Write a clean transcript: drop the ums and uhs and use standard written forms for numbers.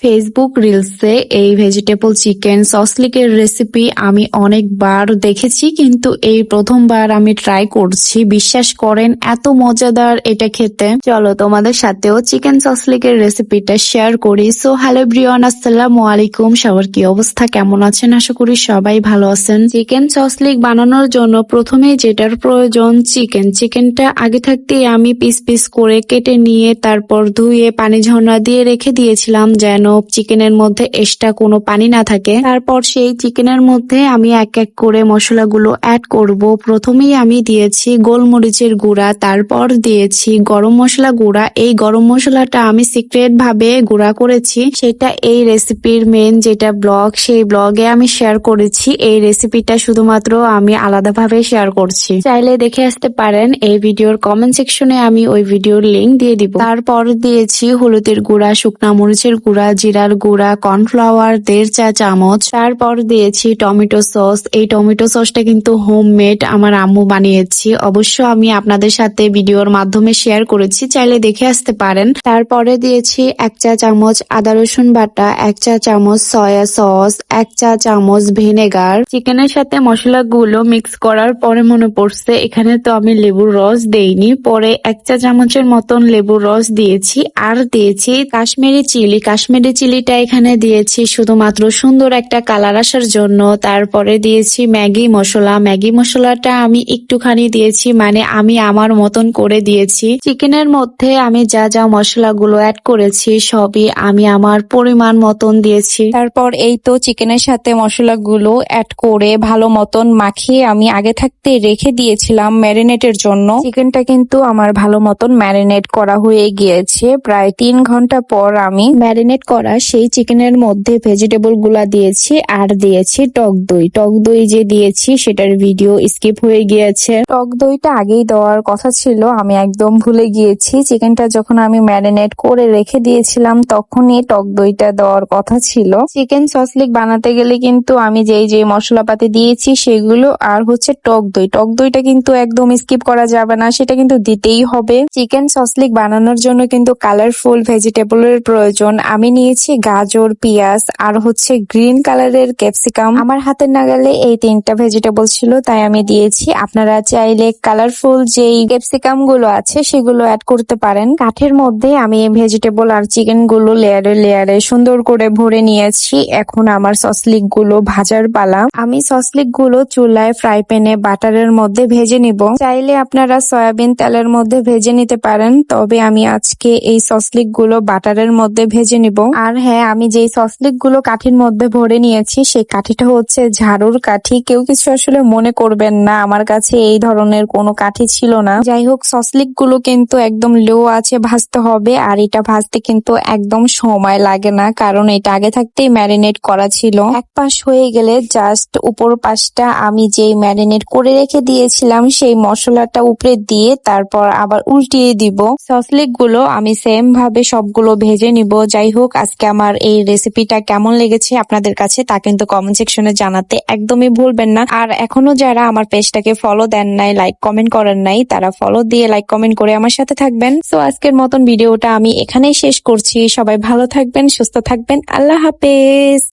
Facebook রিলসে এই vegetable chicken সসলিকের recipe আমি অনেকবার দেখেছি, কিন্তু এই প্রথমবার আমি ট্রাই করছি। বিশ্বাস করেন, এত মজাদার এটা খেতে। চলো তোমাদের সাথেও চিকেন সসলিকের রেসিপিটা শেয়ার করি। সো হ্যালো এভরিওয়ান, আসসালামু আলাইকুম। সবার কি অবস্থা, কেমন আছেন? আশা করি সবাই ভালো আছেন। চিকেন সসলিক বানানোর জন্য প্রথমেই যেটার প্রয়োজন চিকেনটা আগে থাকতেই আমি পিস পিস করে কেটে নিয়ে তারপর ধুয়ে পানি ঝরনা দিয়ে রেখে দিয়েছিলাম, যেন চিকেনের মধ্যে এক্সট্রা কোনো পানি না থাকে। তারপর সেই চিকেনের মধ্যে আমি এক এক করে মশলাগুলো অ্যাড করব। প্রথমেই আমি দিয়েছি গোলমরিচের গুঁড়া, তারপর দিয়েছি গরম মশলা গুঁড়া। এই গরম মশলাটা আমি সিক্রেট ভাবে গুঁড়া করেছি, সেটা এই রেসিপির মেন যেটা ব্লগ, সেই ব্লগে আমি শেয়ার করেছি। এই রেসিপিটা শুধুমাত্র আমি আলাদাভাবে শেয়ার করছি, চাইলে দেখে আসতে পারেন। এই ভিডিওর কমেন্ট সেকশনে আমি ওই ভিডিওর লিংক দিয়ে দিব। তারপর দিয়েছি হলুদের গুঁড়া, শুকনা মরিচের গুঁড়া, জিরার গুঁড়া, কর্নফ্লাওয়ার 1.5 চা চামচ। তারপর দিয়েছি টমেটো সস। এই টমেটো সসটা কিন্তু হোমমেড, আমার আম্মু বানিয়েছি। অবশ্য আমি আপনাদের সাথে ভিডিওর মাধ্যমে শেয়ার করেছি, চাইলে দেখে আসতে পারেন। তারপরে দিয়েছি 1 চা চামচ আদা রসুন বাটা, 1 চা চামচ সয়া সস, 1 চা চামচ ভিনেগার। চিকেনের সাথে মশলাগুলো মিক্স করার পরে মনে পড়ছে এখানে তো আমি লেবুর রস দেইনি। পরে 1 চা চামচের মতন লেবুর রস দিয়েছি। আর দিয়েছি কাশ্মীরি চিলিটা এখানে দিয়েছি শুধুমাত্র সুন্দর একটা কালার আসার জন্য। তারপরে দিয়েছি ম্যাগি মশলাটা আমি একটুখানি দিয়েছি, মানে আমি আমার মতন করে দিয়েছি। চিকেনের মধ্যে আমি যা যা মশলাগুলো অ্যাড করেছি সবই আমি আমার পরিমাণ মতন দিয়েছি। তারপর এই তো চিকেনের সাথে মশলাগুলো অ্যাড করে ভালো মতন মাখিয়ে আমি আগে থাকতে রেখে দিয়েছিলাম ম্যারিনেটের জন্য। চিকেনটা কিন্তু আমার ভালো মতন ম্যারিনেট করা হয়ে গিয়েছে। প্রায় 3 ঘন্টা পর আমি ম্যারিনেট করা সেই চিকেনের মধ্যে ভেজিটেবল গুলা দিয়েছি, আর দিয়েছি টক দই যে দিয়েছি সেটার ভিডিও স্কিপ হয়ে গিয়েছে। টক দইটা আগেই দেওয়ার কথা ছিল, আমি একদম ভুলে গিয়েছি। চিকেনটা যখন আমি ম্যারিনেট করে রেখে দিয়েছিলাম তখনই টক দইটা দেওয়ার কথা ছিল। চিকেন সসলিক বানাতে গেলে কিন্তু আমি যে মশলাপাতি দিয়েছি সেগুলো আর হচ্ছে টক দইটা কিন্তু একদম স্কিপ করা যাবে না, সেটা কিন্তু দিতেই হবে। চিকেন সসলিক বানানোর জন্য কিন্তু কালারফুল ভেজিটেবলের প্রয়োজন। আমি নিয়েছি গাজর, পেঁয়াজ আর হচ্ছে গ্রিন কালারের ক্যাপসিকাম। আমার হাতের নাগালে এই 3টা ভেজিটেবল ছিল, তাই আমি দিয়েছি। আপনারা চাইলে কালারফুল যেই ক্যাপসিকাম গুলো আছে সেগুলো অ্যাড করতে পারেন। কাঠের মধ্যে আমি ভেজিটেবল আর চিকেন গুলো লেয়ারে সুন্দর করে ভরে নিয়েছি। এখন আমার সসলিক গুলো ভাজার পালা। আমি সসলিক গুলো চুলায় ফ্রাই প্যানে বাটারের মধ্যে ভেজে নিব। চাইলে আপনারা সয়াবিন তেলের মধ্যে ভেজে নিতে পারেন, তবে আমি আজকে এই সসলিক গুলো বাটারের মধ্যে ভেজে নিব। আর হ্যাঁ, আমি যেই সসলিক গুলো কাঠির মধ্যে ভরে নিয়েছি সেই কাঠিটা হচ্ছে ঝাড়ুর কাঠি। কেউ কিছু আসলে মনে করবেন না, আমার কাছে এই ধরনের কোনো কাঠি ছিল না। যাই হোক, সসলিক গুলো কিন্তু একদম লো আছে ভাজতে হবে, আর এটা ভাজতে কিন্তু একদম সময় লাগে না, কারণ এটা আগে থাকতেই ম্যারিনেট করা ছিল। এক পাশ হয়ে গেলে জাস্ট উপর পাশটা আমি যেই ম্যারিনেট করে রেখে দিয়েছিলাম সেই মশলাটা উপরে দিয়ে তারপর আবার উল্টিয়ে দিব। সসলিক গুলো আমি সেম ভাবে সবগুলো ভেজে নিব। যাই হোক, আজকে আমার এই রেসিপিটা কেমন লেগেছে আপনাদের কাছে তা কিন্তু কমেন্ট সেকশনে জানাতে একদমই ভুলবেন না। আর এখনো যারা আমার পেজটাকে ফলো দেন নাই, লাইক কমেন্ট করেন নাই, তারা ফলো দিয়ে লাইক কমেন্ট করে আমার সাথে থাকবেন। সো আজকের মতন ভিডিওটা আমি এখানেই শেষ করছি। সবাই ভালো থাকবেন, সুস্থ থাকবেন। আল্লাহ হাফেজ।